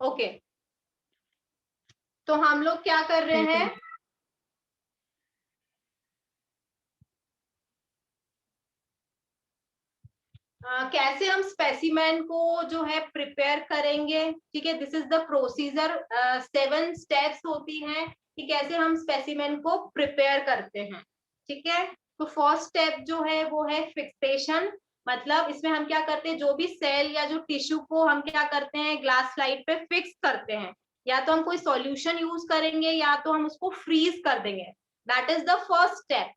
Okay, तो हम लोग क्या कर रहे ठीक है। हैं, कैसे हम स्पेसिमेन को जो है प्रिपेयर करेंगे। ठीक है, this is the procedure, 7 steps होती हैं कि कैसे हम स्पेसिमेन को प्रिपेयर करते हैं। ठीक है, तो फर्स्ट स्टेप जो है वो है फिक्सेशन। मतलब इसमें हम क्या करते हैं, जो भी सेल या जो टिश्यू को हम क्या करते हैं, ग्लास स्लाइड पे फिक्स करते हैं। या तो हम कोई सॉल्यूशन यूज करेंगे या तो हम उसको फ्रीज कर देंगे। That is the first step.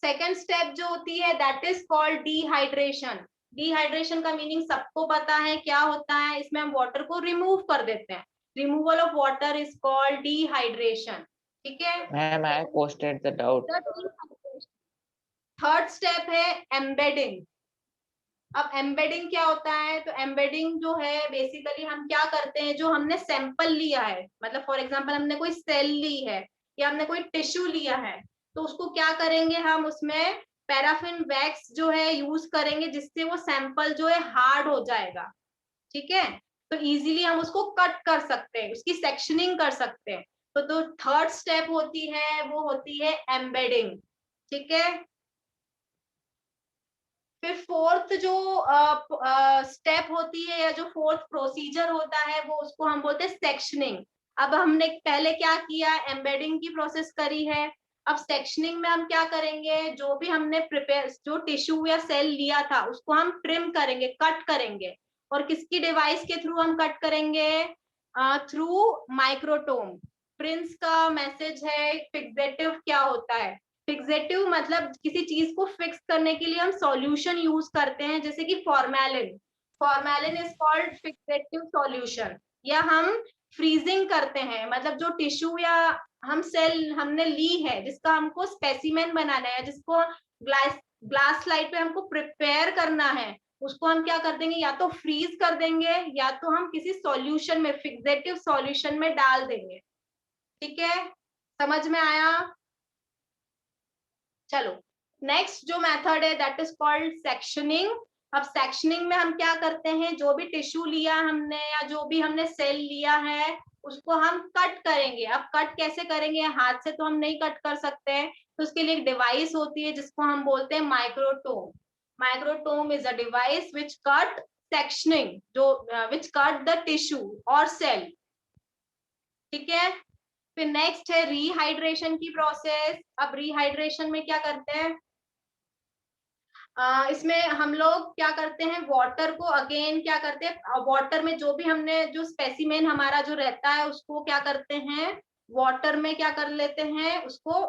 Second step जो होती है that is called dehydration. Dehydration का मीनिंग सबको पता है क्या होता है, इसमें हम वाटर को रिमूव कर देते हैं। Removal of water is called dehydration. ठीक है। Ma'am I posted the doubt. Third step है एम्बेडिंग। अब एम्बेडिंग क्या होता है, तो एम्बेडिंग जो है बेसिकली हम क्या करते हैं, जो हमने सैंपल लिया है, मतलब फॉर एग्जांपल हमने कोई सेल ली है या हमने कोई टिश्यू लिया है, तो उसको क्या करेंगे, हम उसमें पैराफिन वैक्स जो है यूज करेंगे, जिससे वो सैंपल जो है हार्ड हो जाएगा। ठीक है, तो इजीली हम उसको कट कर सकते हैं, उसकी सेक्शनिंग कर सकते हैं। तो थर्ड स्टेप होती है वो होती है एम्बेडिंग। ठीक है, फिर फोर्थ जो स्टेप होती है या जो फोर्थ प्रोसीजर होता है वो उसको हम बोलते हैं सेक्शनिंग। अब हमने पहले क्या किया, एम्बेडिंग की प्रोसेस करी है। अब सेक्शनिंग में हम क्या करेंगे, जो भी हमने प्रिपेयर जो टिश्यू या सेल लिया था उसको हम ट्रिम करेंगे, कट करेंगे। और किसकी डिवाइस के थ्रू हम कट करेंगे, थ्रू माइक्रोटोम। प्रिंस का मैसेज है फिक्सेटिव क्या होता है। फिक्सेटिव मतलब किसी चीज को फिक्स करने के लिए हम सॉल्यूशन यूज करते हैं, जैसे कि formalin. Formalin is called fixative solution. या हम फ्रीजिंग करते हैं, मतलब जो टिश्यू या हम सेल हमने ली है जिसका हमको स्पेसिमेन बनाना है, जिसको ग्लास ग्लास स्लाइड पे हमको प्रिपेयर करना है, उसको हम क्या कर देंगे, या तो फ्रीज कर देंगे या तो हम किसी सॉल्यूशन में, फिक्सेटिव सॉल्यूशन में डाल देंगे। ठीक है, समझ में आया। चलो, नेक्स्ट जो मेथड है दैट इज कॉल्ड सेक्शनिंग। अब सेक्शनिंग में हम क्या करते हैं, जो भी टिश्यू लिया हमने या जो भी हमने सेल लिया है उसको हम कट करेंगे। अब कट कैसे करेंगे, हाथ से तो हम नहीं कट कर सकते हैं, तो उसके लिए एक डिवाइस होती है जिसको हम बोलते हैं microtome. Microtome is a device which cut sectioning, जो विच कट द टिश्यू और सेल। ठीक है, फिर नेक्स्ट है रिहाइड्रेशन की प्रोसेस। अब रिहाइड्रेशन में क्या करते हैं, इसमें हम लोग क्या करते हैं, वाटर को अगेन क्या करते हैं, वाटर में जो भी हमने जो स्पेसिमेन हमारा जो रहता है उसको क्या करते हैं, वाटर में क्या कर लेते हैं, उसको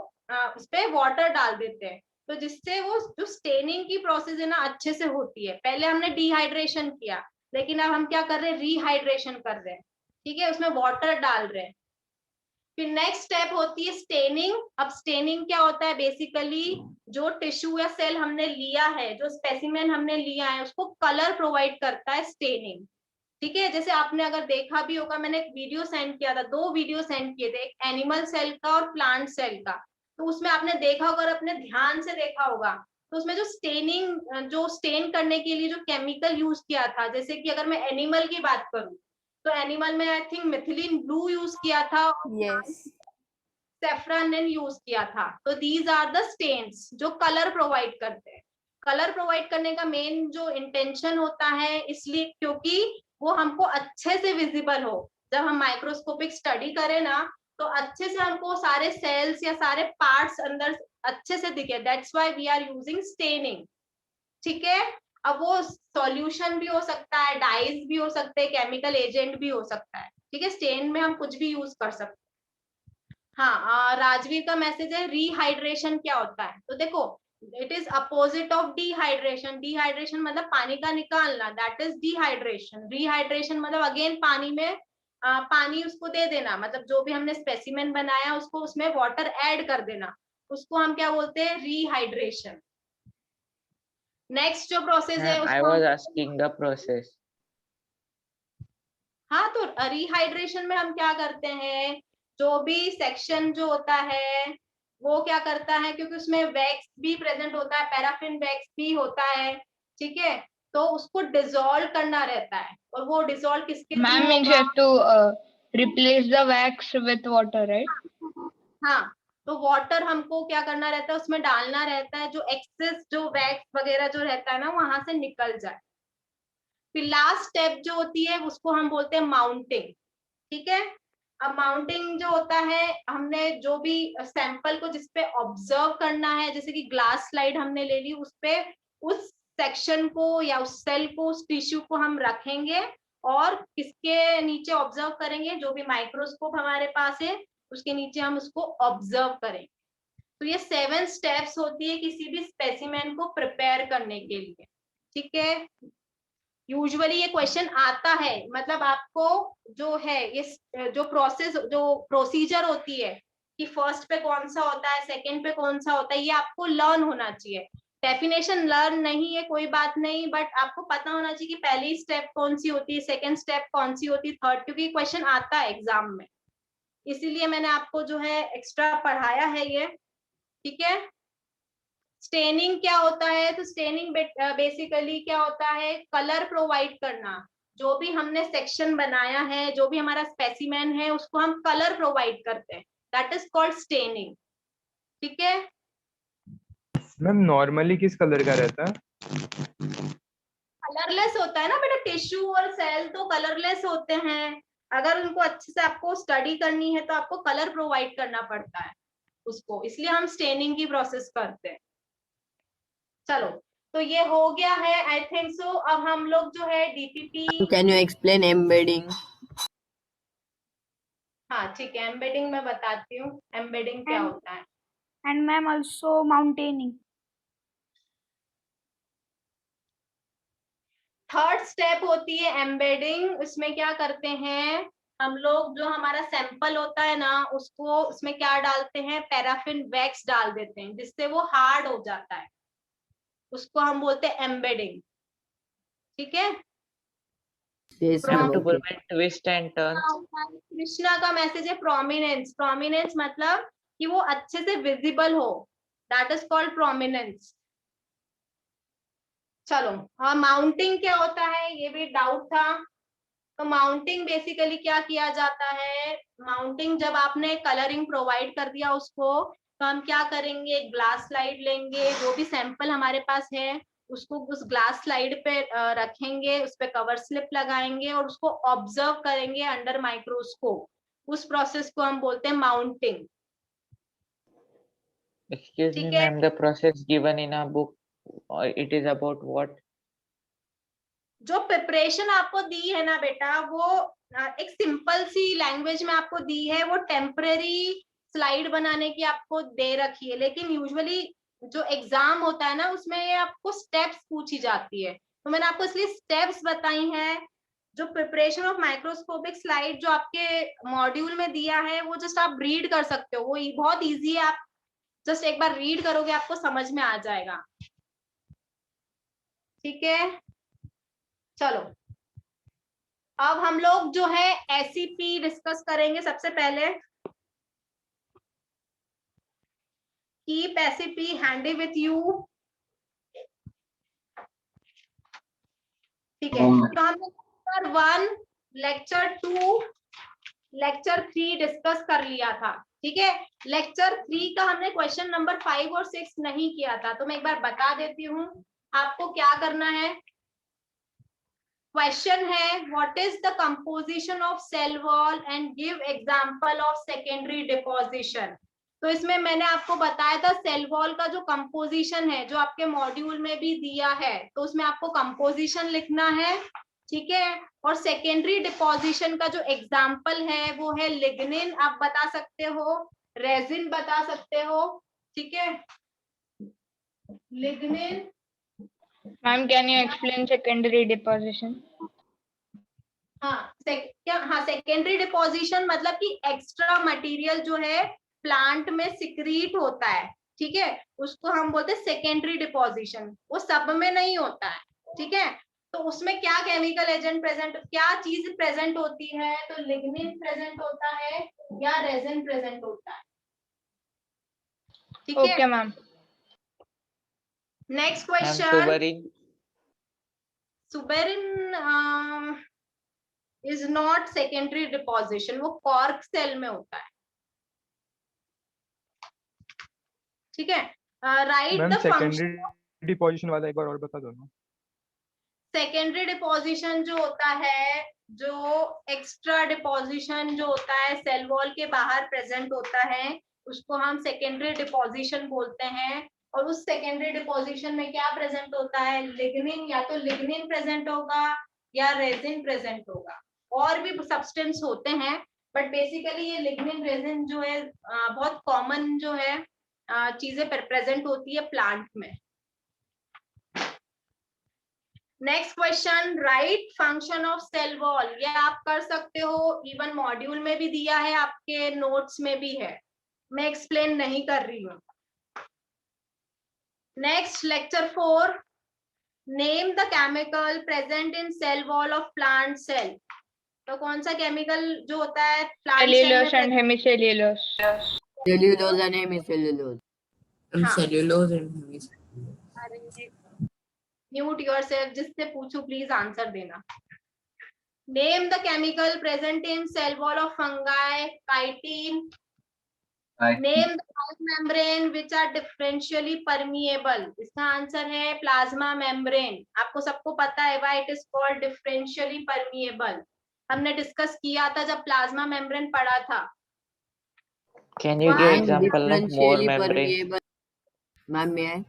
उस पे वाटर डाल देते हैं। तो जिससे वो जो स्टेनिंग की प्रोसेस है ना अच्छे से होती है। पहले हमने डिहाइड्रेशन किया, लेकिन अब हम क्या कर रहे हैं, रिहाइड्रेशन कर रहे हैं। ठीक है, उसमें वाटर डाल रहे हैं। फिर नेक्स्ट स्टेप होती है स्टेनिंग। अब स्टेनिंग क्या होता है, बेसिकली जो टिश्यू या सेल हमने लिया है, जो स्पेसिमेन हमने लिया है, उसको कलर प्रोवाइड करता है स्टेनिंग। ठीक है, जैसे आपने अगर देखा भी होगा, मैंने एक वीडियो सेंड किया था, 2 वीडियो सेंड किए थे, एक एनिमल सेल का और प्लांट सेल का। तो उसमें आपने देखा होगा, और अपने ध्यान से देखा होगा, तो उसमें जो स्टेनिंग, जो स्टेन करने के लिए जो केमिकल यूज किया था, जैसे कि अगर मैं एनिमल की बात करूं, तो एनिमल में I think methylene blue use किया था और यस। सेफ्रानिन यूज किया था। तो दीज आर द स्टेन्स जो कलर प्रोवाइड करते हैं। कलर प्रोवाइड करने का मेन जो इंटेंशन होता है, इसलिए क्योंकि वो हमको अच्छे से विजिबल हो। जब हम माइक्रोस्कोपिक स्टडी करें ना, तो अच्छे से हमको सारे सेल्स या सारे पार्ट्स अंदर अच्छे से दिखे। That's why we are using staining. ठीक है, अब वो सॉल्यूशन भी हो सकता है, डाइज भी हो सकते हैं, केमिकल एजेंट भी हो सकता है। ठीक है, स्टेन में हम कुछ भी यूज कर सकते हैं। हाँ, राजवीर का मैसेज है रिहाइड्रेशन क्या होता है, तो देखो, it is opposite of dehydration. Dehydration मतलब पानी का निकालना, दैट इज डिहाइड्रेशन। रिहाइड्रेशन मतलब अगेन पानी में पानी उसको दे देना, मतलब जो भी हमने स्पेसिमेन बनाया उसको उसमें वाटर ऐड कर देना, उसको हम क्या बोलते हैं, रिहाइड्रेशन। नेक्स्ट जो प्रोसेस है मैम आई उसको वाज हम, आस्किंग द प्रोसेस। हाँ, तो रिहाइड्रेशन में हम क्या करते हैं, जो भी सेक्शन जो होता है वो क्या करता है, क्योंकि उसमें वैक्स भी प्रेजेंट होता है, पैराफिन वैक्स भी होता है। ठीक है, तो उसको डिसॉल्व करना रहता है, और वो डिसॉल्व किसके थ्रू Ma'am means you होगा? have to replace the wax with water, right? हाँ, तो वाटर हमको क्या करना रहता है, उसमें डालना रहता है, जो एक्सेस जो वैक्स वगैरह जो रहता है ना वहां से निकल जाए। फिर लास्ट स्टेप जो होती है उसको हम बोलते हैं माउंटिंग। ठीक है, अब माउंटिंग जो होता है, हमने जो भी सैंपल को जिसपे ऑब्जर्व करना है, जैसे कि ग्लास स्लाइड हमने ले ली, उस पे उस सेक्शन को या उस सेल को, उस टिश्यू को हम रखेंगे और किसके नीचे ऑब्जर्व करेंगे, जो भी माइक्रोस्कोप हमारे पास है उसके नीचे हम उसको ऑब्जर्व करेंगे। तो ये 7 स्टेप्स होती है किसी भी स्पेसिमेन को प्रिपेयर करने के लिए। ठीक है, यूजुअली ये क्वेश्चन आता है, मतलब आपको जो है ये जो प्रोसेस जो प्रोसीजर होती है कि फर्स्ट पे कौन सा होता है, सेकंड पे कौन सा होता है, ये आपको लर्न होना चाहिए। डेफिनेशन लर्न नहीं है कोई बात नहीं, बट आपको पता होना चाहिए कि पहली स्टेप कौन सी होती है, सेकंड स्टेप कौन सी होती है, थर्ड, क्योंकि क्वेश्चन आता है एग्जाम में, इसीलिए मैंने आपको जो है एक्स्ट्रा पढ़ाया है ये। ठीक है, स्टेनिंग क्या होता है, तो स्टेनिंग बेसिकली क्या होता है, कलर प्रोवाइड करना। जो भी हमने सेक्शन बनाया है, जो भी हमारा स्पेसिमेन है, उसको हम कलर प्रोवाइड करते हैं, दैट इज कॉल्ड स्टेनिंग। ठीक है, मैम नॉर्मली किस कलर का रहता है? कलरलेस होता है ना बेटा, टिश्यू और सेल तो कलरलेस होते हैं। अगर उनको अच्छे से आपको स्टडी करनी है तो आपको कलर प्रोवाइड करना पड़ता है उसको, इसलिए हम स्टेनिंग की प्रोसेस करते हैं। चलो, तो ये हो गया है आई थिंक सो। अब हम लोग जो है DPP, Can you explain embedding? हाँ ठीक है, एम्बेडिंग मैं बताती हूँ एम्बेडिंग क्या होता है। And ma'am also mountaining. Third step होती है एम्बेडिंग। उसमें क्या करते हैं हम लोग, जो हमारा सैंपल होता है ना उसको, उसमें क्या डालते हैं, पैराफिन वैक्स डाल देते हैं जिससे वो हार्ड हो जाता है, उसको हम बोलते हैं एम्बेडिंग। ठीक है, Yes, Ma'am, ma'am. to Okay. prevent twist and turns. Krishna का मैसेज है प्रोमिनेंस। प्रोमिनेंस मतलब कि वो अच्छे से विजिबल हो, दैट इज कॉल्ड प्रोमिनेंस। चलो, हाँ, माउंटिंग क्या होता है ये भी डाउट था। तो माउंटिंग बेसिकली क्या किया जाता है, माउंटिंग जब आपने कलरिंग प्रोवाइड कर दिया उसको, तो हम क्या करेंगे, एक ग्लास स्लाइड लेंगे, जो भी सैंपल हमारे पास है उसको उस ग्लास स्लाइड पे रखेंगे, उस पे कवर स्लिप लगाएंगे और उसको ऑब्जर्व करेंगे अंडर माइक्रोस्कोप। उस प्रोसेस को हम बोलते हैं माउंटिंग। Excuse me, ठीक है, ma'am, the process given in our book, it is about what? जो प्रिपरेशन आपको दी है ना बेटा, वो एक सिंपल सी लैंग्वेज में आपको दी है, वो टेम्पररी स्लाइड बनाने की आपको दे रखी है, लेकिन यूजुअली जो एग्जाम होता है ना उसमें ये आपको स्टेप्स पूछी जाती है, तो मैंने आपको इसलिए स्टेप्स बताई हैं। जो प्रिपरेशन ऑफ माइक्रोस्कोपिक स्लाइड जो आपके मॉड्यूल में दिया है वो जस्ट आप रीड कर सकते हो, वो बहुत इजी है, आप जस्ट एक बार रीड करोगे आपको समझ में आ जाएगा। ठीक है, चलो, अब हम लोग जो है एसीपी डिस्कस करेंगे। सबसे पहले keep ACP handy with you. ठीक है, तो हमने लेक्चर 1, लेक्चर 2, लेक्चर 3 डिस्कस कर लिया था। ठीक है, लेक्चर 3 का हमने क्वेश्चन नंबर 5 और 6 नहीं किया था, तो मैं एक बार बता देती हूँ आपको क्या करना है। क्वेश्चन है, what is the composition of cell wall and give example of secondary deposition. तो इसमें मैंने आपको बताया था सेल वॉल का जो कंपोजिशन है, जो आपके मॉड्यूल में भी दिया है, तो उसमें आपको कंपोजिशन लिखना है। ठीक है, और सेकेंडरी डिपोजिशन का जो एग्जाम्पल है वो है लिग्निन, आप बता सकते हो, रेजिन बता सकते हो। ठीक है, lignin. Ma'am, can you explain secondary deposition? हाँ, सेकेंडरी डिपोजिशन मतलब कि एक्स्ट्रा मटेरियल जो है प्लांट में सिक्रीट होता है, ठीक है, उसको हम बोलते हैं सेकेंडरी डिपोजिशन। वो सब में नहीं होता है, ठीक है, तो उसमें क्या केमिकल एजेंट प्रेजेंट, क्या चीज प्रेजेंट होती है, तो लिग्निन प्रेजेंट होता है या रेजिन प्रेजेंट होता है। ठीक है, Okay, ma'am. Next Ma'am, question. suberin. Suberin is not secondary deposition, वो कॉर्क सेल में होता है, ठीक है। Right ma'am the function. Secondary deposition वाला एक बार और बता दो ना। सेकेंडरी डिपोजिशन जो होता है, जो एक्स्ट्रा डिपोजिशन जो होता है सेल वॉल के बाहर प्रेजेंट होता है, उसको हम सेकेंडरी डिपोजिशन बोलते हैं। और उस सेकेंडरी डिपोजिशन में क्या प्रेजेंट होता है, लिग्निन, या तो लिग्निन प्रेजेंट होगा या रेजिन प्रेजेंट होगा, और भी सब्सटेंस होते हैं, बट बेसिकली ये लिग्निन रेजिन जो है बहुत कॉमन जो है चीजें प्रेजेंट होती है प्लांट में। Next question, right function of cell wall. ये आप कर सकते हो, इवन मॉड्यूल में भी दिया है, आपके नोट्स में भी है, मैं एक्सप्लेन नहीं कर रही हूँ। Next lecture 4, name the chemical present in cell wall of plant cell. तो कौन सा केमिकल जो होता है प्लांट सेल Cellulose and में? hemicellulose. Cellulose and hemicellulose. हाँ। Cellulose and hemicellulose. Mute yourself, जिससे पूछू प्लीज आंसर देना। Name the chemical present in cell wall of fungi, chitin. Name the membrane which are differentially permeable. इसका answer है plasma membrane. आपको सबको पता है why it is called differentially permeable, हमने डिस्कस किया था जब प्लाज्मा मेम्ब्रेन पढ़ा था। Can you give Why? example of more Differentially membranes? permeable. Ma'am may I?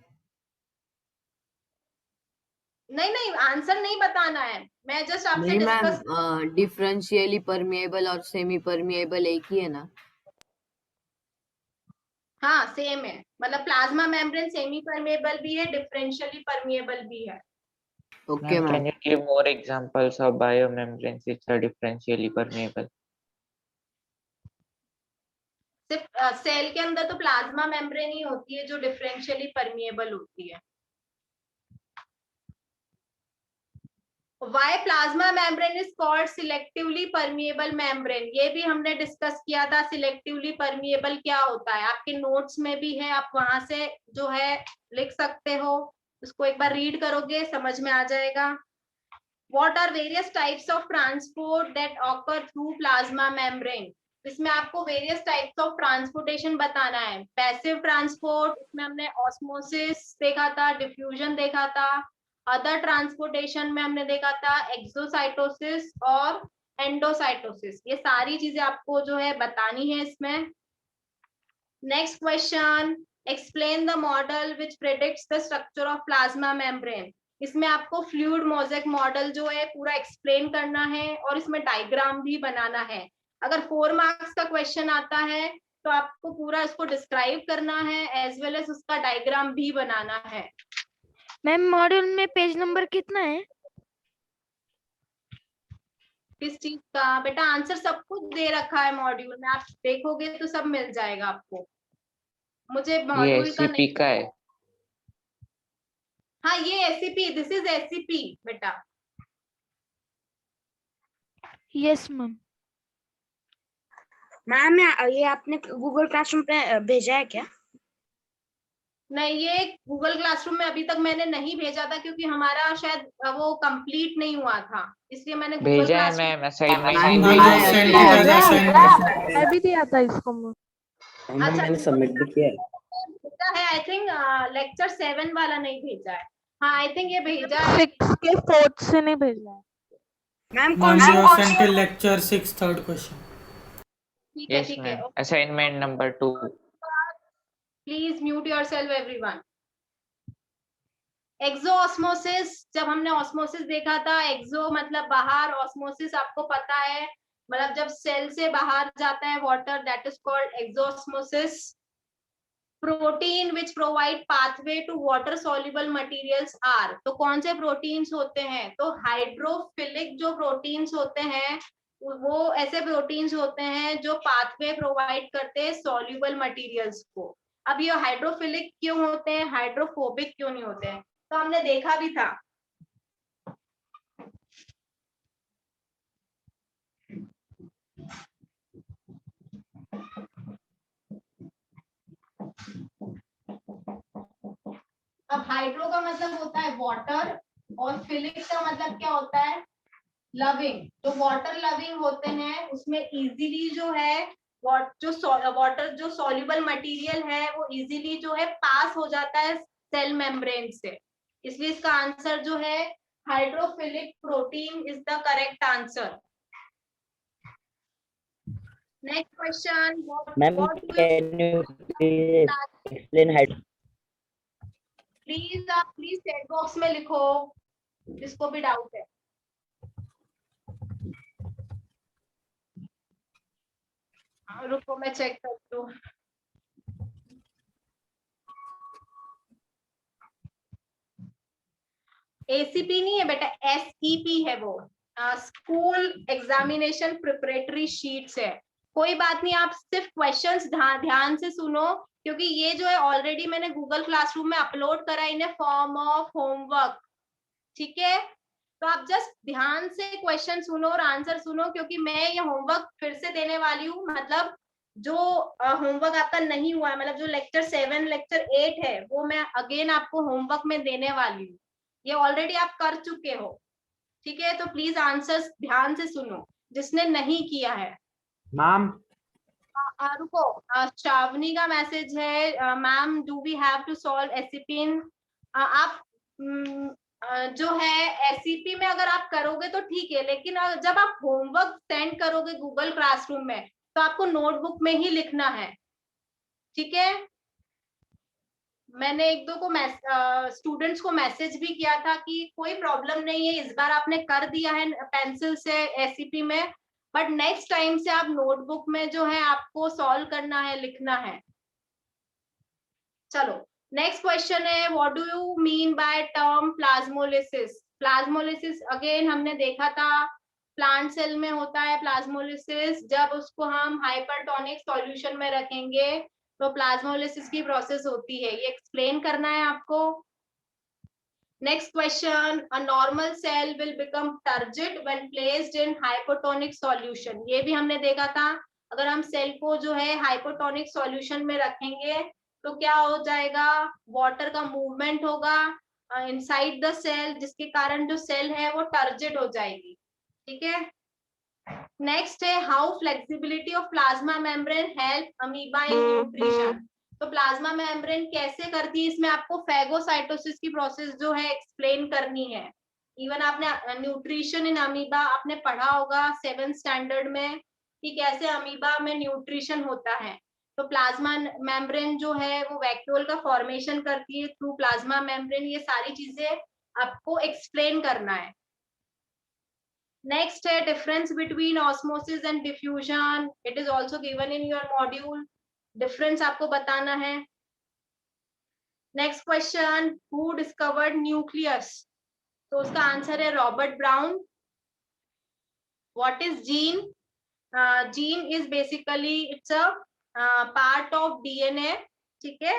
नहीं नहीं, आंसर नहीं बताना है, मैं जस्ट आपसे नहीं डिस्कस। मैम, डिफरेंशियली परमिएबल और सेमी परमिएबल एक ही है ना? हाँ सेम है, मतलब प्लाज्मा मेम्ब्रेन सेमी परमिएबल भी है, डिफरेंशियली परमिएबल भी है। Okay Ma'am, ma'am. can you give more examples of biomembranes which are differentially permeable? सिर्फ सेल के अंदर तो प्लाज्मा मेम्ब्रेन ही होती है जो डिफरेंशियली परमिएबल होती है। Why plasma membrane is called selectively permeable membrane? ये भी हमने डिस्कस किया था, selectively permeable क्या होता है, आपके नोट्स में भी है, आप वहां से जो है लिख सकते हो, उसको एक बार रीड करोगे समझ में आ जाएगा। What are various types of transport that occur through plasma membrane? इसमें आपको वेरियस टाइप्स ऑफ ट्रांसपोर्टेशन बताना है। पैसिव ट्रांसपोर्ट, इसमें हमने ऑस्मोसिस देखा था, डिफ्यूजन देखा था। अदर ट्रांसपोर्टेशन में हमने देखा था एक्सोसाइटोसिस और एंडोसाइटोसिस। ये सारी चीजें आपको जो है बतानी है इसमें। Next question, explain the model which predicts the structure of plasma membrane. इसमें आपको फ्लूइड मोज़ेक मॉडल जो है पूरा एक्सप्लेन करना है और इसमें डायग्राम भी बनाना है। अगर 4 मार्क्स का क्वेश्चन आता है तो आपको पूरा इसको डिस्क्राइब करना है एज वेल एज उसका डायग्राम भी बनाना है। मैम मॉड्यूल में पेज नंबर कितना है? किस चीज का बेटा? आंसर सब कुछ दे रखा है मॉड्यूल में, आप देखोगे तो सब मिल जाएगा आपको। मुझे ये मॉड्यूल का नहीं। SCP का है। हाँ ये एससीपी, दिस इज एससीपी बेटा। Yes ma'am. मैम ये आपने गूगल क्लासरूम पे भेजा है क्या? नहीं, ये गूगल क्लासरूम में अभी तक मैंने नहीं भेजा था क्योंकि हमारा शायद वो कंप्लीट नहीं हुआ था, इसलिए मैंने गूगल भेजा है क्लासरूम। Ma'am assignment. मैं भी दिया था इसको। अच्छा मैंने सबमिट भी किया है। भेजा है, आई थिंक लेक्चर 7 वाला नहीं भेजा है। हाँ आई थिंक ये भेजा है। 6 के 4th से नहीं भेजना है। मैम कौन सा? Lecture 6 third question. ठीक है यस ठीक है। Ma'am, assignment number 2। Please mute yourself everyone. Exosmosis, जब हमने ऑस्मोसिस देखा था, एक्सो मतलब बाहर, ऑस्मोसिस आपको पता है मतलब जब सेल से बाहर जाता है water, that is called exosmosis. Protein which provide pathway to water soluble materials are, तो कौन से प्रोटीन्स होते हैं? तो हाइड्रोफिलिक जो प्रोटीन्स होते हैं वो ऐसे प्रोटीन्स होते हैं जो पाथवे प्रोवाइड करते हैं सॉल्युबल मटेरियल्स को। अब ये हाइड्रोफिलिक क्यों होते हैं, हाइड्रोफोबिक क्यों नहीं होते हैं? तो हमने देखा भी था। अब हाइड्रो का मतलब होता है वाटर, और फिलिक का मतलब क्या होता है? लविंग। जो वाटर लविंग होते हैं उसमें इजीली जो है वाटर जो सॉल्युबल मटेरियल है वो इजीली जो है पास हो जाता है सेल मेम्ब्रेन से, इसलिए इसका आंसर जो है hydrophilic protein is the correct answer. Next question, ma'am can you please explain please आप प्लीज चैट बॉक्स में लिखो जिसको भी डाउट है। रुको मैं चेक करती हूँ। एसीपी नहीं है बेटा, एसईपी है वो, स्कूल एग्जामिनेशन प्रिपरेटरी शीट्स है। कोई बात नहीं, आप सिर्फ क्वेश्चंस ध्यान से सुनो, क्योंकि ये जो है ऑलरेडी मैंने गूगल क्लासरूम में अपलोड करा इन ए फॉर्म ऑफ होमवर्क, ठीक है? तो आप जस्ट ध्यान से क्वेश्चन सुनो और आंसर सुनो, क्योंकि मैं ये होमवर्क फिर से देने वाली हूँ। मतलब जो होमवर्क आपका नहीं हुआ है, मतलब जो लेक्चर 7 लेक्चर 8 है वो मैं अगेन आपको होमवर्क में देने वाली हूँ। ये ऑलरेडी आप कर चुके हो, ठीक है? तो प्लीज आंसर्स ध्यान से सुनो जिसने नहीं किया है। मैम रुको, श्रावणी का मैसेज है, ma'am do we have to solve SCP in, आप जो है एससीपी में अगर आप करोगे तो ठीक है, लेकिन जब आप होमवर्क सेंड करोगे गूगल क्लासरूम में तो आपको नोटबुक में ही लिखना है, ठीक है? मैंने एक दो को स्टूडेंट्स को मैसेज भी किया था कि कोई प्रॉब्लम नहीं है, इस बार आपने कर दिया है पेंसिल से एससीपी में, बट नेक्स्ट टाइम से आप नोटबुक में जो है आपको सॉल्व करना है, लिखना है। चलो नेक्स्ट क्वेश्चन है, what do you mean by term plasmolysis? Plasmolysis again हमने देखा था प्लांट सेल में होता है प्लाज्मोलिसिस, जब उसको हम हाइपरटोनिक सॉल्यूशन में रखेंगे तो प्लाज्मोलिसिस की प्रोसेस होती है, ये एक्सप्लेन करना है आपको। Next question, a normal cell will become turgid when placed in hypotonic solution, ये भी हमने देखा था। अगर हम सेल को जो है हाइपोटोनिक सॉल्यूशन में रखेंगे तो क्या हो जाएगा? वाटर का मूवमेंट होगा इनसाइड द सेल, जिसके कारण जो सेल है वो टर्जिड हो जाएगी, ठीक है? नेक्स्ट है, how flexibility of plasma membrane help amoeba in nutrition? तो प्लाज्मा मेम्ब्रेन कैसे करती है, इसमें आपको फेगोसाइटोसिस की प्रोसेस जो है एक्सप्लेन करनी है। इवन आपने न्यूट्रिशन इन अमीबा आपने पढ़ा होगा 7th स्टैंडर्ड में कि कैसे अमीबा में न्यूट्रिशन होता है। तो प्लाज्मा मेम्ब्रेन जो है वो वैक्यूल का फॉर्मेशन करती है थ्रू प्लाज्मा मेम्ब्रेन, ये सारी चीजें आपको एक्सप्लेन करना है। नेक्स्ट है, difference between osmosis and diffusion, it is also given in your module, difference आपको बताना है। Next question, who discovered nucleus? तो उसका आंसर है Robert Brown. What is gene? Gene is basically it's a part of DNA, ठीक है?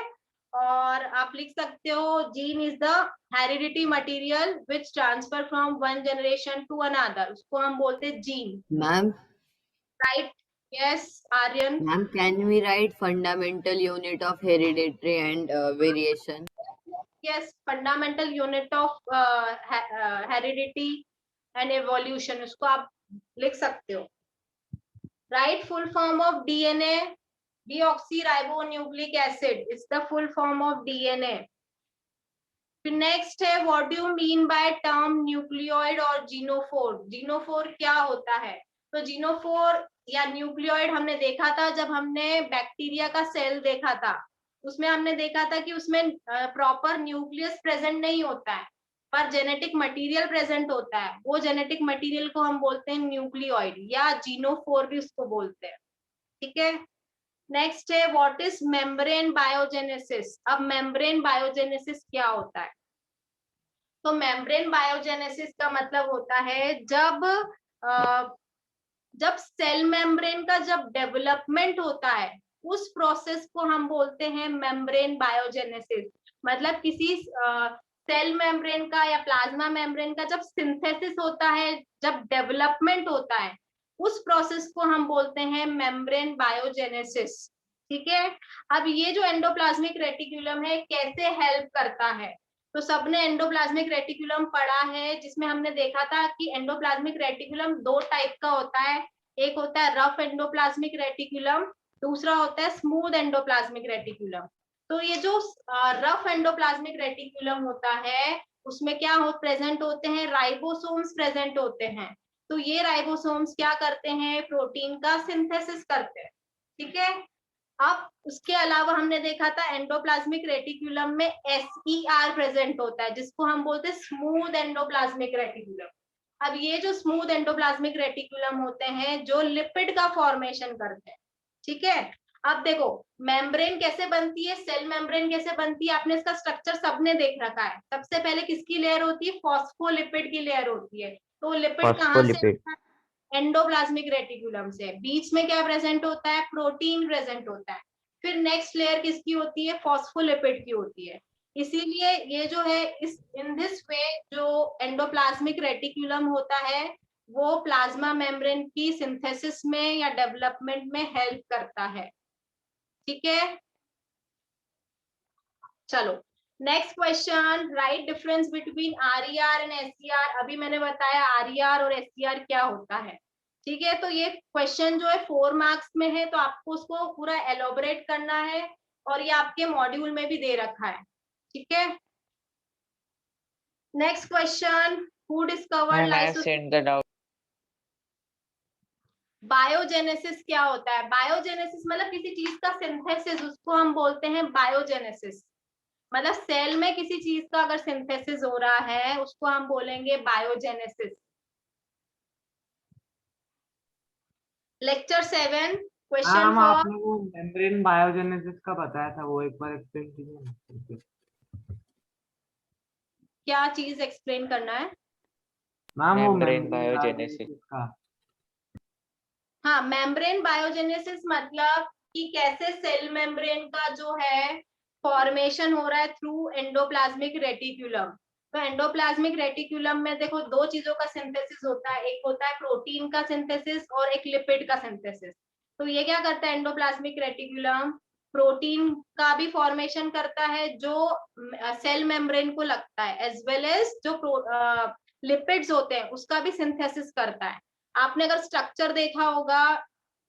और आप लिख सकते हो gene is the heredity material which transfer from one generation to another, उसको हम बोलते हैं gene, ma'am right? Yes Aryan. Ma'am can we write fundamental unit of hereditary and variation? Yes, fundamental unit of heredity and evolution, उसको आप लिख सकते हो। Right, full form of DNA deoxyribonucleic acid is the full form of DNA. फिर next है, what do you mean by term nucleoid और genophore? Genophore क्या होता है? तो जीनोफोर या न्यूक्लियोइड हमने देखा था जब हमने बैक्टीरिया का सेल देखा था, उसमें हमने देखा था कि उसमें प्रॉपर न्यूक्लियस प्रेजेंट नहीं होता है पर जेनेटिक मटेरियल प्रेजेंट होता है, वो जेनेटिक मटेरियल को हम बोलते हैं न्यूक्लियोइड या जीनोफोर भी उसको बोलते हैं, ठीक है? नेक्स्ट है, व्हाट इज मेम्ब्रेन बायोजेनेसिस? अब मेम्ब्रेन बायोजेनेसिस क्या होता है? तो मेम्ब्रेन बायोजेनेसिस का मतलब होता है जब सेल मेम्ब्रेन का जब डेवलपमेंट होता है उस प्रोसेस को हम बोलते हैं मेम्ब्रेन बायोजेनेसिस। मतलब किसी सेल मेम्ब्रेन का या प्लाज्मा मेम्ब्रेन का जब सिंथेसिस होता है, जब डेवलपमेंट होता है, उस प्रोसेस को हम बोलते हैं मेम्ब्रेन बायोजेनेसिस, ठीक है? अब ये जो एंडोप्लाज्मिक रेटिकुलम है कैसे हेल्प करता है? तो सबने एंडोप्लाज्मिक रेटिकुलम पढ़ा है, जिसमें हमने देखा था कि एंडोप्लाज्मिक रेटिकुलम 2 टाइप का होता है। एक होता है रफ एंडोप्लाज्मिक रेटिकुलम, दूसरा होता है स्मूथ एंडोप्लाज्मिक रेटिकुलम। तो ये जो रफ एंडोप्लाज्मिक रेटिकुलम होता है, उसमें क्या प्रेजेंट होते हैं, राइबोसोम्स प्रेजेंट होते हैं। तो ये राइबोसोम्स क्या करते हैं, प्रोटीन का सिंथेसिस करते हैं। ठीक है। अब उसके अलावा हमने देखा था एंडोप्लाज्मिक रेटिकुलम में SER प्रेजेंट होता है, जिसको हम बोलते हैं स्मूथ एंडोप्लाज्मिक रेटिकुलम। अब ये जो स्मूथ एंडोप्लाज्मिक रेटिकुलम होते हैं, जो लिपिड का फॉर्मेशन करते हैं। ठीक है। अब देखो मेम्ब्रेन कैसे बनती है, सेल मेम्ब्रेन कैसे बनती है, आपने इसका स्ट्रक्चर सबने देख रखा है। सबसे पहले किसकी लेयर होती है, फॉस्फोलिपिड की लेयर होती है। तो लिपिड कहाँ से, एंडोप्लाज्मिक रेटिकुलम से। बीच में क्या प्रेजेंट होता है, प्रोटीन प्रेजेंट होता है। फिर नेक्स्ट लेयर किसकी होती है, फॉस्फोलिपिड की होती है। इसीलिए ये जो है इस इन दिस वे जो एंडोप्लाज्मिक रेटिकुलम होता है, वो प्लाज्मा मेम्ब्रेन की सिंथेसिस में या डेवलपमेंट में हेल्प करता है। ठीक है। चलो next question, right difference between RER and SER। अभी मैंने बताया RER और SER क्या होता है। ठीक है। तो ये क्वेश्चन जो है 4 मार्क्स में है, तो आपको उसको पूरा एलोबरेट करना है, और ये आपके मॉड्यूल में भी दे रखा है। ठीक है। Next question, who discovered lysosome. Biogenesis क्या होता है, बायोजेनेसिस मतलब किसी चीज का सिंथेसिस, उसको हम बोलते हैं बायोजेनेसिस। मतलब सेल में किसी चीज का अगर सिंथेसिस हो रहा है, उसको हम बोलेंगे बायोजेनेसिस। लेक्चर 7 क्वेश्चन फॉर, आपने वो मेम्ब्रेन बायोजेनेसिस का बताया था, वो एक बार एक्सप्लेन कीजिए। क्या चीज एक्सप्लेन करना है। मैम वो मेम्ब्रेन बायोजेनेसिस। का, हाँ, मेम्ब्रेन बायोजेनेसिस मतलब कि कैसे सेल मेम्ब्रेन का जो है फॉर्मेशन हो रहा है थ्रू एंडोप्लाज्मिक रेटिकुलम। तो एंडोप्लाज्मिक रेटिकुलम में देखो 2 चीजों का सिंथेसिस होता है, एक होता है प्रोटीन का सिंथेसिस और एक लिपिड का सिंथेसिस। तो ये क्या करता है एंडोप्लाज्मिक रेटिकुलम, प्रोटीन का भी फॉर्मेशन करता है जो सेल मेम्ब्रेन को लगता है, एज वेल एज जो लिपिड्स होते हैं उसका भी सिंथेसिस करता है। आपने अगर स्ट्रक्चर देखा होगा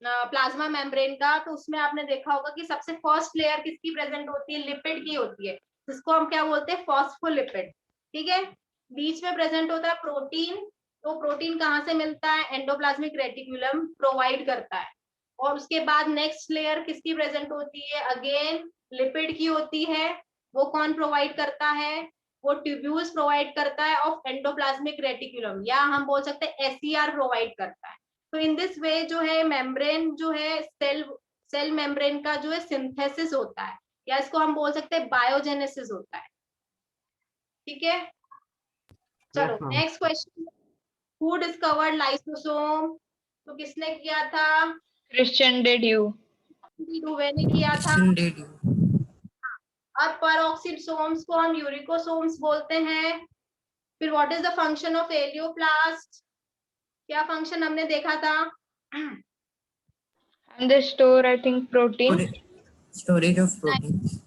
प्लाज्मा मेम्ब्रेन का, तो उसमें आपने देखा होगा कि सबसे फर्स्ट लेयर किसकी प्रेजेंट होती है, लिपिड की होती है, जिसको हम क्या बोलते हैं, फॉस्फोलिपिड। ठीक है। बीच में प्रेजेंट होता है प्रोटीन। तो प्रोटीन कहाँ से मिलता है, एंडोप्लाज्मिक रेटिकुलम प्रोवाइड करता है। और उसके बाद नेक्स्ट लेयर किसकी प्रेजेंट होती है, अगेन लिपिड की होती है। वो कौन प्रोवाइड करता है, वो ट्यूब्यूल्स प्रोवाइड करता है ऑफ एंडोप्लाज्मिक रेटिकुलम, या हम बोल सकते हैं SER प्रोवाइड करता है। तो इन दिस वे जो है मेम्ब्रेन जो है सेल मेम्ब्रेन का जो है सिंथेसिस होता है, या इसको हम बोल सकते हैं बायोजेनेसिस होता है। ठीक है। चलो next question, who discovered lysosome. तो किसने किया था, Christian did you? डुवे ने किया था। अब परऑक्सिसोम्स को हम यूरिकोसोम्स बोलते हैं। फिर what is the function of elaioplast, क्या फंक्शन हमने देखा था, And they store, I think, protein. Storage of proteins.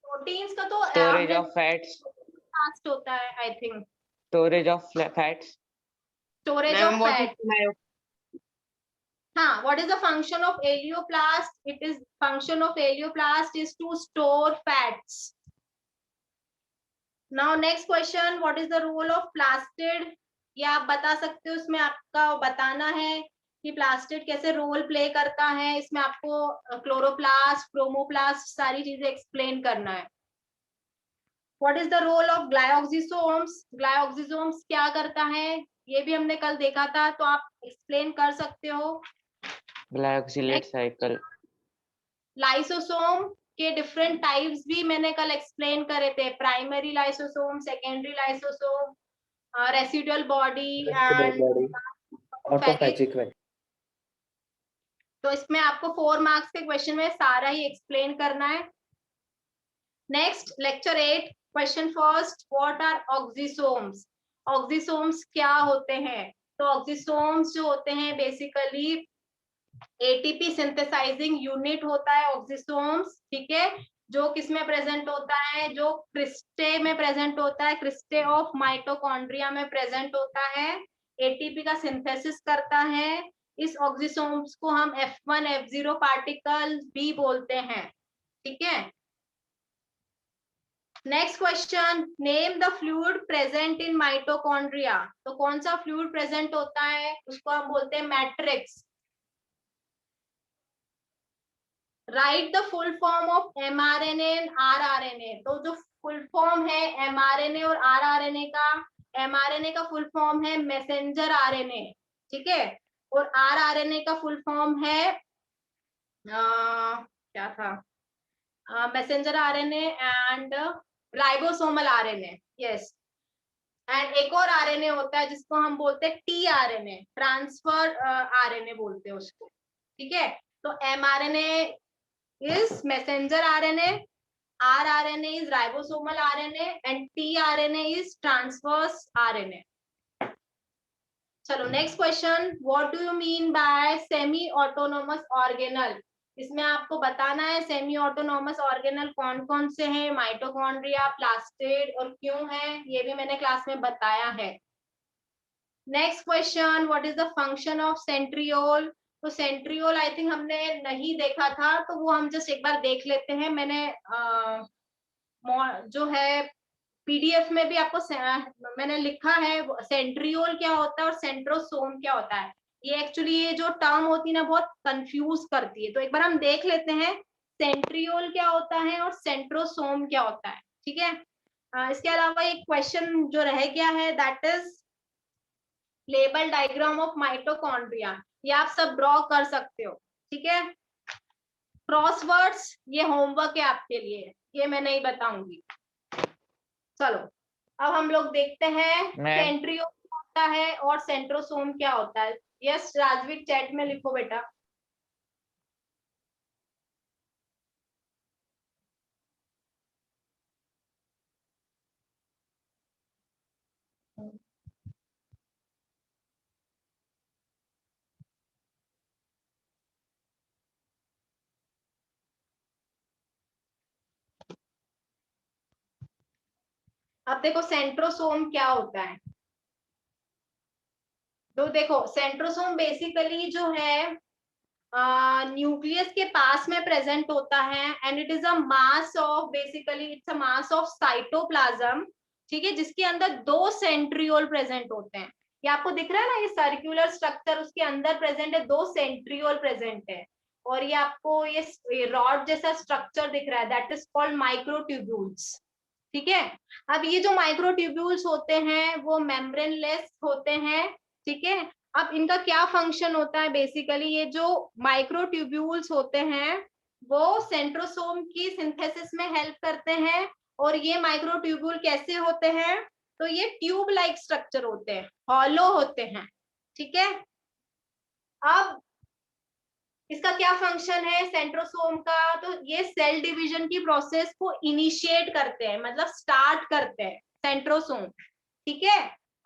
Proteins का तो स्टोरेज ऑफ फैट्स, फास्ट होता है I think, storage of fats. Storage of fat. हाँ, what is the function of alioplast? It is function of alioplast is to store fats. Now next question, what is the role of plastid? ये आप बता सकते हो, उसमें आपका बताना है कि प्लास्टिड कैसे रोल प्ले करता है। इसमें आपको क्लोरोप्लास्ट, क्रोमोप्लास्ट सारी चीजें एक्सप्लेन करना है। What is the role of ग्लायोक्सिसोम्स? ग्लायोक्सिसोम्स क्या करता है, ये भी हमने कल देखा था, तो आप एक्सप्लेन कर सकते हो। Glycosylate cycle. लाइसोसोम के डिफरेंट टाइप्स भी मैंने कल एक्सप्लेन करे थे, primary lysosome, secondary lysosome, residual body and autophagic. तो इसमें आपको 4 मार्क्स के क्वेश्चन में सारा ही एक्सप्लेन करना है। Next lecture 8 question first, what are oxysomes. Oxysomes क्या होते हैं, तो ऑक्सिसोम्स जो होते हैं बेसिकली ATP सिंथेसाइजिंग यूनिट होता है ऑक्सिसोम्स। ठीक है। जो किस में प्रेजेंट होता है, जो क्रिस्टे में प्रेजेंट होता है, क्रिस्टे ऑफ माइटोकॉन्ड्रिया में प्रेजेंट होता है, एटीपी का सिंथेसिस करता है। इस ऑक्सीसोम्स को हम F1 F0 पार्टिकल भी बोलते हैं। ठीक है, next question, name the fluid present in mitochondria. तो कौन सा फ्लूइड प्रेजेंट होता है, उसको हम बोलते हैं matrix. Right the full form of mRNA and rRNA। तो जो फुल फॉर्म है mRNA और rRNA का, mRNA का फुल फॉर्म है मैसेंजर RNA, ठीक है, और rRNA का फुल फॉर्म है क्या था, messenger RNA and ribosomal RNA, yes. And एक और RNA होता है जिसको हम बोलते हैं tRNA, ट्रांसफर RNA बोलते हैं उसको, ठीक है। तो mRNA is messenger RNA, rRNA is ribosomal RNA and tRNA is transverse RNA. चलो next question, what do you mean bye semi autonomous organelle. इसमें आपको बताना है सेमी ऑटोनोमस ऑर्गेनल कौन कौन से हैं, माइटोकॉन्ड्रिया, प्लास्टिड और क्यों है, ये भी मैंने क्लास में बताया है। Next question, what is the function of centriole. तो सेंट्रियोल आई थिंक हमने नहीं देखा था, तो वो हम जस्ट एक बार देख लेते हैं। मैंने जो है पीडीएफ में भी आपको मैंने लिखा है सेंट्रियोल क्या होता है और सेंट्रोसोम क्या होता है। ये एक्चुअली ये जो टर्म होती है ना बहुत कंफ्यूज करती है, तो एक बार हम देख लेते हैं सेंट्रियोल क्या होता है और सेंट्रोसोम क्या होता है, ठीक है। इसके अलावा एक क्वेश्चन जो रह गया है that is label diagram of mitochondria, ये आप सब ड्रॉ कर सकते हो, ठीक है। क्रॉसवर्ड्स ये होमवर्क है आपके लिए, ये मैं नहीं बताऊंगी। चलो अब हम लोग देखते हैं सेंट्रियोल क्या होता है और सेंट्रोसोम क्या होता है। यस राजवीर, चैट में लिखो बेटा। अब देखो सेंट्रोसोम क्या होता है। तो देखो सेंट्रोसोम बेसिकली जो है न्यूक्लियस के पास में प्रेजेंट होता है and it is a mass of, basically it's a mass of cytoplasm, ठीक है, जिसके अंदर 2 सेंट्रियोल प्रेजेंट होते हैं। ये आपको दिख रहा है ना, ये सर्कुलर स्ट्रक्चर, उसके अंदर प्रेजेंट है 2 सेंट्रियोल प्रेजेंट है, और ये आपको ये रॉड जैसा स्ट्रक्चर दिख रहा है दैट इज कॉल्ड माइक्रोट्यूब्यूल्स, ठीक है। अब ये जो माइक्रोट्यूब्यूल्स होते हैं वो मेम्ब्रेनलेस होते हैं, ठीक है। अब इनका क्या फंक्शन होता है, बेसिकली ये जो माइक्रोट्यूब्यूल्स होते हैं वो सेंट्रोसोम की सिंथेसिस में हेल्प करते हैं, और ये माइक्रोट्यूब्यूल कैसे होते हैं, तो ये ट्यूब लाइक स्ट्रक्चर होते हैं, हॉलो होते हैं, ठीक है। अब इसका क्या फंक्शन है सेंट्रोसोम का, तो ये सेल डिवीजन की प्रोसेस को इनिशिएट करते हैं, मतलब स्टार्ट करते हैं सेंट्रोसोम, ठीक है।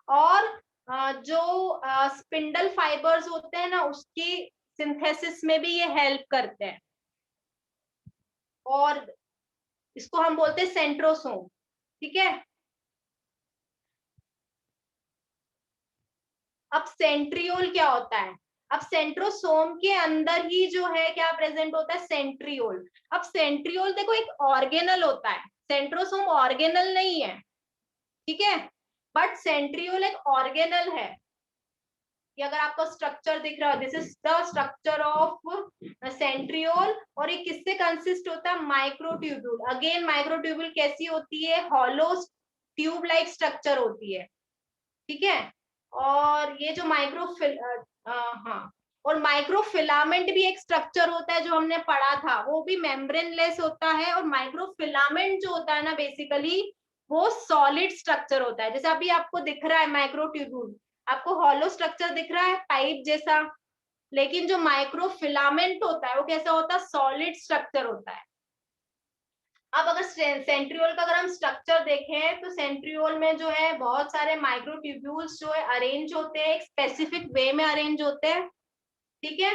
और जो स्पिंडल फाइबर्स होते हैं ना उसकी सिंथेसिस में भी ये हेल्प करते हैं, और इसको हम बोलते हैं सेंट्रोसोम, ठीक है। अब सेंट्रियोल क्या होता है, अब सेंट्रोसोम के अंदर ही जो है क्या प्रेजेंट होता है, सेंट्रियोल। अब सेंट्रियोल देखो एक ऑर्गेनल होता है, सेंट्रोसोम ऑर्गेनल नहीं है, ठीक है, बट सेंट्रियोल एक ऑर्गेनल है। ये अगर आपको स्ट्रक्चर दिख रहा है, this is the structure of centriole, और ये किससे कंसिस्ट होता है, माइक्रोट्यूब्यूल। अगेन माइक्रोट्यूब्यूल कैसी होती है, हॉलो ट्यूब लाइक स्ट्रक्चर होती है, ठीक है। और ये जो और माइक्रोफिलामेंट भी एक स्ट्रक्चर होता है जो हमने पढ़ा था, वो भी मेम्ब्रेनलेस होता है, और माइक्रोफिलामेंट जो होता है ना बेसिकली वो सॉलिड स्ट्रक्चर होता है। जैसे अभी आपको दिख रहा है माइक्रोट्यूब्यूल, आपको हॉलो स्ट्रक्चर दिख रहा है पाइप जैसा, लेकिन जो माइक्रोफिलामेंट होता है वो कैसा होता है, सॉलिड स्ट्रक्चर होता है। अब अगर सेंट्रियोल का अगर हम स्ट्रक्चर देखें तो सेंट्रियोल में जो है बहुत सारे माइक्रोट्यूब्यूल्स जो है अरेंज होते हैं, एक स्पेसिफिक वे में अरेंज होते हैं, ठीक है।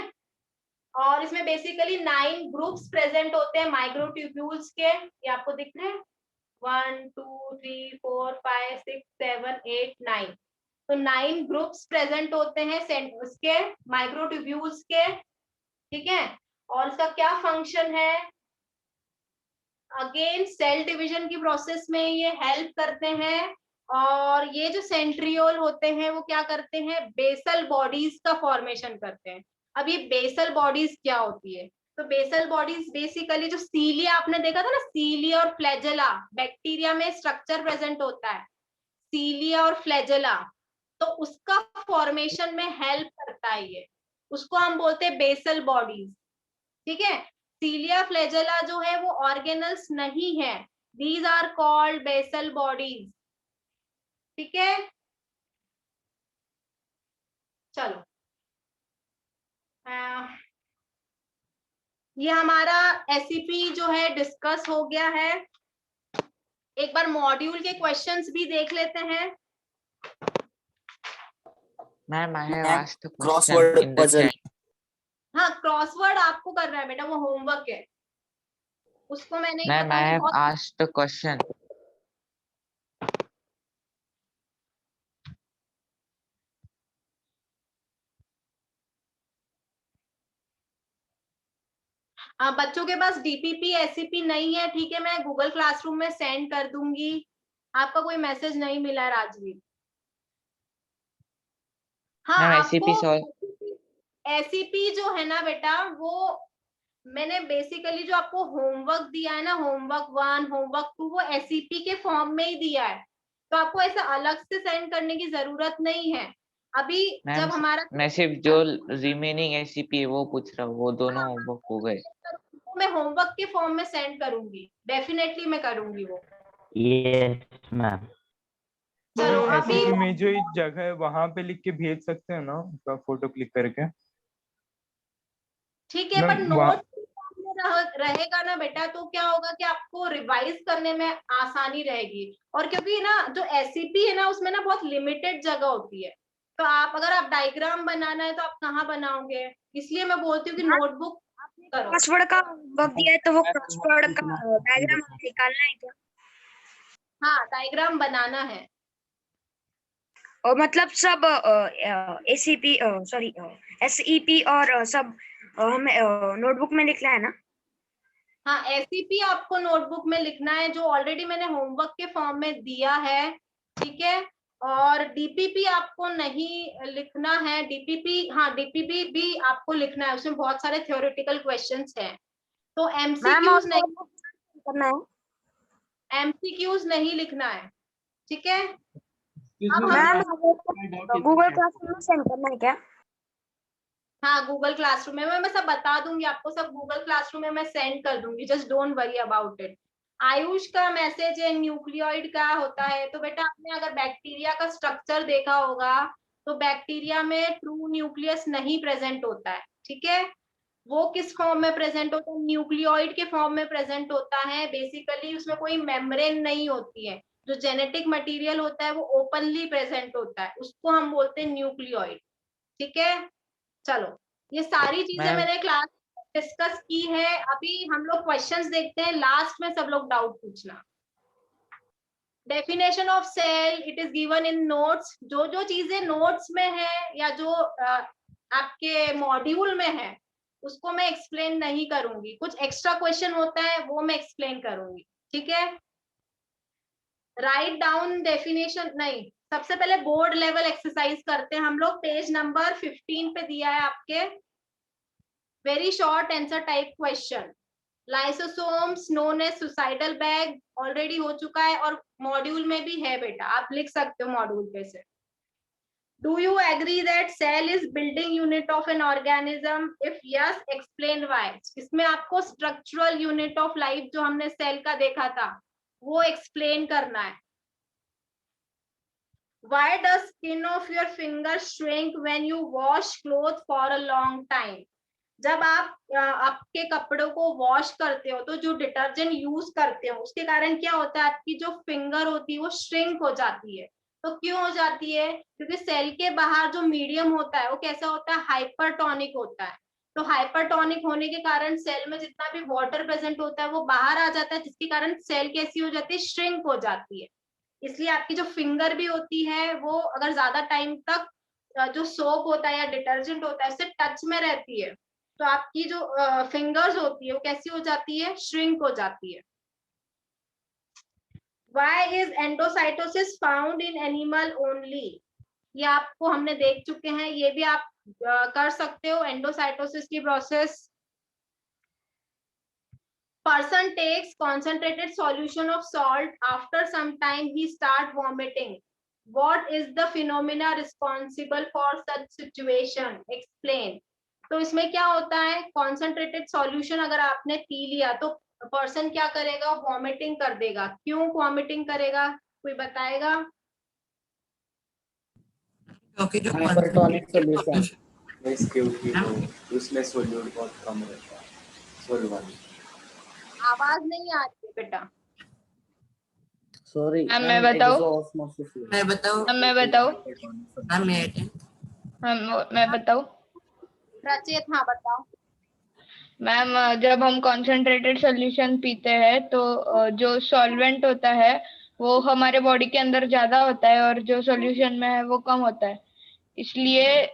और इसमें बेसिकली 9 ग्रुप्स प्रेजेंट होते हैं माइक्रोट्यूब्यूल्स के, ये आपको दिख रहे हैं 1 2 3 4 5 6 7 8 9। तो 9 ग्रुप्स प्रेजेंट होते हैं उसके माइक्रोट्यूब्यूल्स के, ठीक है। और इसका क्या फंक्शन है, अगेन सेल डिवीजन की प्रोसेस में ये हेल्प करते हैं। और ये जो सेंट्रियोल होते हैं वो क्या करते हैं, बेसल बॉडीज का फॉर्मेशन करते हैं। अब ये बेसल बॉडीज क्या होती है, तो बेसल बॉडीज बेसिकली जो सीलिया आपने देखा था ना, सीलिया और फ्लैजेला, बैक्टीरिया में स्ट्रक्चर प्रेजेंट होता है सीलिया और फ्लैजेला, तो उसका फॉर्मेशन में हेल्प करता है ये, उसको हम बोलते हैं बेसल बॉडीज, ठीक है। सीलिया फ्लैजेला जो है वो ऑर्गेनल्स नहीं है, these are called basal bodies, ठीक है। चलो ये हमारा एसईपी जो है डिस्कस हो गया है। एक बार मॉड्यूल के क्वेश्चंस भी देख लेते हैं। Ma'am I have asked the Crossword question in the puzzle. Chat. हाँ क्रॉसवर्ड आपको करना है बेटा, वो होमवर्क है, उसको मैं नहीं मैम आई बताऊंगी। हैव बहुत आस्क्ड द क्वेश्चन। बच्चों के पास डीपीपी एसईपी नहीं है, ठीक है, मैं गूगल क्लासरूम में सेंड कर दूंगी। आपका कोई मैसेज नहीं मिला है राजवीर? हाँ मैम आपको एसईपी एसईपी जो है ना बेटा, वो मैंने बेसिकली जो आपको होमवर्क दिया है ना, होमवर्क 1 होमवर्क 2, वो एसईपी के फॉर्म में ही दिया है, तो आपको ऐसा अलग से सेंड करने की जरूरत नहीं है। अभी मैम जब हमारा मैं सिर्फ जो रिमेनिंग एसईपी है वो पूछ रहा हूँ, वो दोनों होमवर्क हो गए। मैं होमवर्क के फॉर्म में सेंड करूंगी, डेफिनेटली मैं करूंगी वो। Yes ma'am. चलो मैम अभी एसईपी में जो एक जगह है वहां पे लिख के भेज सकते हैं ना, उसका फोटो क्लिक करके। ठीक है, पर मैम वहाँ नोट रहेगा ना बेटा, तो क्या होगा कि आपको रिवाइज करने में आसानी रहेगी। और क्योंकि ना जो एसईपी है ना, उसमें ना बहुत लिमिटेड जगह होती है, तो आप अगर आप डायग्राम बनाना है तो आप कहाँ बनाओगे, इसलिए मैं बोलती हूँ कि नोटबुक करो। क्रॉसवर्ड का वर्क दिया है तो वो क्रॉसवर्ड का डायग्राम निकालना है क्या? हाँ डायग्राम बनाना है। और मतलब सब एसीपी सॉरी एसईपी और सब हमें नोटबुक में लिखना है ना? हाँ एसईपी आपको नोटबुक में लिखना है, जो ऑलरेडी मैंने होमवर्क के फॉर्म में दिया है, ठीक है। और डीपीपी आपको नहीं लिखना है, डीपीपी हाँ डीपीपी भी आपको लिखना है, उसमें बहुत सारे थ्योरेटिकल क्वेश्चंस हैं, तो एमसीक्यूज नहीं, करना है एमसीक्यूज नहीं लिखना है, ठीक है। अब मैम। हम गूगल क्लासरूम में सेंड करना है क्या? हाँ गूगल क्लासरूम में मैं सब बता दूंगी आपको, सब गूगल क्लासरूम में मैं सेंड कर दूंगी, just don't worry about it. Ayush का मैसेज है न्यूक्लियोइड का होता है, तो बेटा आपने अगर बैक्टीरिया का स्ट्रक्चर देखा होगा तो बैक्टीरिया में ट्रू न्यूक्लियस नहीं प्रेजेंट होता है, ठीक है। वो किस फॉर्म में प्रेजेंट होता है, न्यूक्लियोइड के फॉर्म में प्रेजेंट होता है। बेसिकली उसमें कोई मेम्ब्रेन नहीं होती है, जो जेनेटिक मटेरियल होता है वो ओपनली प्रेजेंट होता है, उसको हम बोलते हैं न्यूक्लियोइड, ठीक है। चलो ये सारी चीजें मैम मैंने क्लास डिस्कस की है, अभी हम लोग क्वेश्चंस देखते हैं, लास्ट में सब लोग डाउट पूछना। Definition of cell it is given in notes, जो जो चीजें नोट्स में है या जो आपके मॉड्यूल में है उसको मैं एक्सप्लेन नहीं करूंगी, कुछ एक्स्ट्रा क्वेश्चन होता है वो मैं एक्सप्लेन करूंगी, ठीक है। राइट डाउन डेफिनेशन नहीं, सबसे पहले बोर्ड लेवल एक्सरसाइज करते हैं हम लोग, पेज नंबर 15 पे दिया है आपके, very short answer type question. Lysosomes known as suicidal bag already हो चुका है और मॉड्यूल में भी है बेटा, आप लिख सकते हो मॉड्यूल पे से। Do you agree that cell is building unit of an organism, if yes explain why. इसमें आपको स्ट्रक्चरल यूनिट ऑफ लाइफ जो हमने सेल का देखा था वो एक्सप्लेन करना है। Why does skin of your finger shrink when you wash clothes for a long time? जब आप आपके कपड़ों को वॉश करते हो तो जो डिटर्जेंट यूज करते हो उसके कारण क्या होता है, आपकी जो फिंगर होती है वो श्रिंक हो जाती है। तो क्यों हो जाती है, क्योंकि सेल के बाहर जो मीडियम होता है वो कैसा होता है, हाइपरटोनिक होता है। तो हाइपरटोनिक होने के कारण सेल में जितना भी वाटर प्रेजेंट होता है वो बाहर आ जाता है, जिसके कारण सेल कैसी हो जाती है, श्रिंक हो जाती है। इसलिए आपकी जो फिंगर भी होती है वो अगर ज्यादा टाइम तक जो सोप होता है या डिटर्जेंट होता है उससे टच में रहती है तो आपकी जो फिंगर्स होती है वो कैसी हो जाती है, श्रिंक हो जाती है। Why is endocytosis found in animal only? ये आपको हमने देख चुके हैं, ये भी आप कर सकते हो एंडोसाइटोसिस की process. Person takes concentrated solution of salt. After some time he start vomiting. What is the phenomena responsible for such situation? Explain. तो इसमें क्या होता है, कॉन्सेंट्रेटेड सॉल्यूशन अगर आपने पी लिया तो पर्सन क्या करेगा, वॉमिटिंग कर देगा। क्यों वॉमिटिंग करेगा, कोई बताएगा? हाइपरटोनिक सॉल्यूशन उसमें सोल्यूट बहुत कम रहता है, सोल्यूट। आवाज नहीं आ रही है बेटा। सॉरी मैं बताऊं? मैं बताऊं मैं बताऊं? रचित हाँ बताओ। मैम जब हम कॉन्सेंट्रेटेड सोल्यूशन पीते हैं तो जो सॉल्वेंट होता है वो हमारे बॉडी के अंदर ज्यादा होता है और जो सॉल्यूशन में है वो कम होता है। इसलिए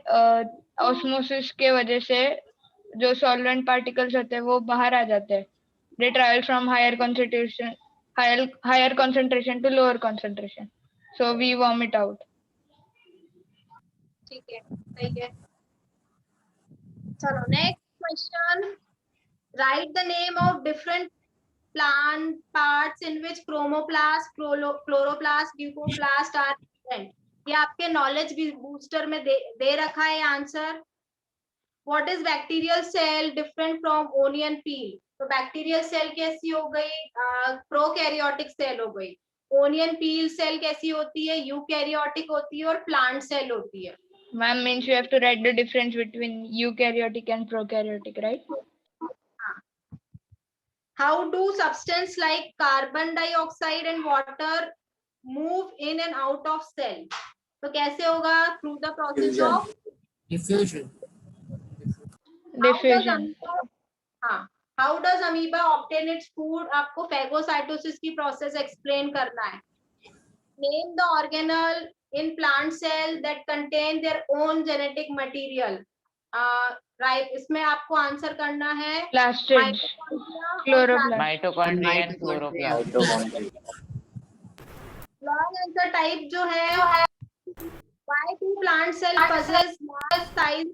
ऑस्मोसिस के वजह से जो सॉल्वेंट पार्टिकल्स होते हैं वो बाहर आ जाते हैं। They travel from higher concentration to lower concentration, so we vomit out. ठीक है, सही है। चलो next question. Right the name of different plant parts in which chromoplast, chloroplast, leucoplast are present. ये आपके नॉलेज बूस्टर में दे रखा है answer. What is bacterial cell different from onion peel? तो बैक्टीरियल सेल कैसी हो गई, प्रोकैरियोटिक सेल हो गई। ओनियन पील सेल कैसी होती है, यूकैरियोटिक होती है और प्लांट सेल होती है। Ma'am, means you have to write the difference between eukaryotic and prokaryotic, right? How do substance like carbon dioxide and water move in and out of cell? तो कैसे होगा, through the process of diffusion. हाँ, how does amoeba obtain its food? आपको phagocytosis की process explain करना है। Name the organelle in plant cell that contain their own genetic material. Right, इसमें आपको आंसर करना है Plastids, chloroplast, mitochondria and chloroplast. Long answer type जो है, why do plant cell possess large size?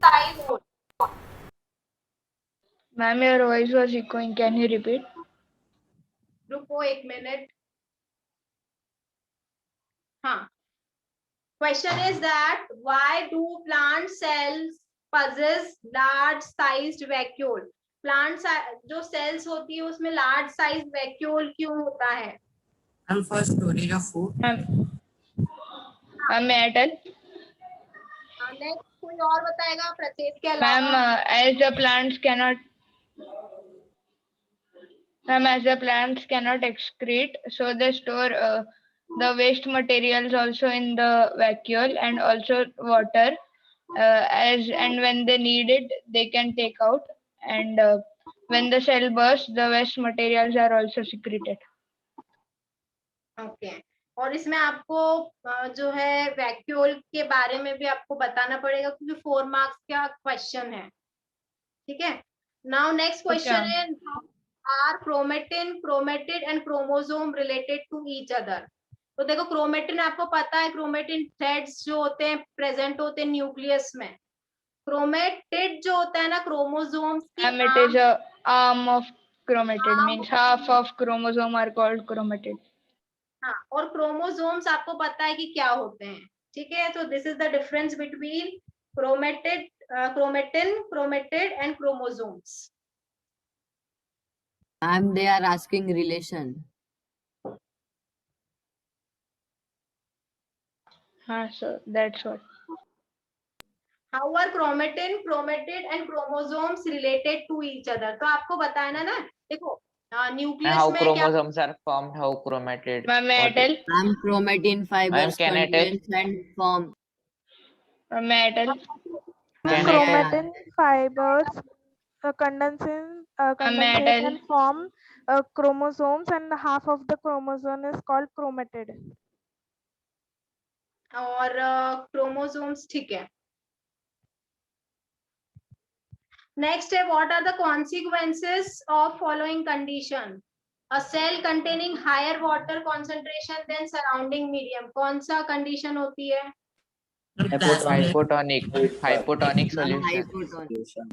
Ma'am, your voice was echoing. Can you repeat? रुको एक minute. हाँ, question is that why do plant cells possess large sized vacuole? Plant जो sales होती है उसमें large size vacuole क्यों होता है? And for storage of food. Ma'am, may I tell? Next कोई और बताएगा प्रत्येक के Ma'am, अलावा? as the plants cannot excrete, so they store the waste materials also in the vacuole and also water. And when they need it, they can take out. And when the cell bursts, the waste materials are also secreted. Okay, और इसमें आपको जो है vacuole के बारे में भी आपको बताना पड़ेगा क्योंकि 4 मार्क्स का क्वेश्चन है। ठीक है, नाउ नेक्स्ट क्वेश्चन है, are chromatin, chromatid and chromosome related to each other? तो देखो क्रोमेटिन आपको पता है, क्रोमेटिन थ्रेड्स जो होते हैं प्रेजेंट होते हैं न्यूक्लियस में। क्रोमेटिड जो होता है ना, क्रोमोसोम्स की It is a arm of chromatid, means half of chromosome are called chromatid. हाँ, और क्रोमोसोम्स आपको पता है कि क्या होते हैं। ठीक है, तो this is the difference between chromatid, chromatin, chromatid and chromosomes. Ma'am, they are asking relation. So that's what. How are chromatin, chromatid and chromosomes related to each other? तो आपको बताना ना, देखो न्यूक्लियस How में chromosomes are formed, how chromatid. May I tell? Ma'am, chromatin fibers can I tell? contains and form. May I tell? Can I tell? Chromatin fibers condensate Metal. and form chromosomes, and half of the chromosome is called chromatid. और chromosomes, ठीक है। Next है, what are the consequences of following condition? A cell containing higher water concentration than surrounding medium, कौन सा condition होती है? Hypotonic solution.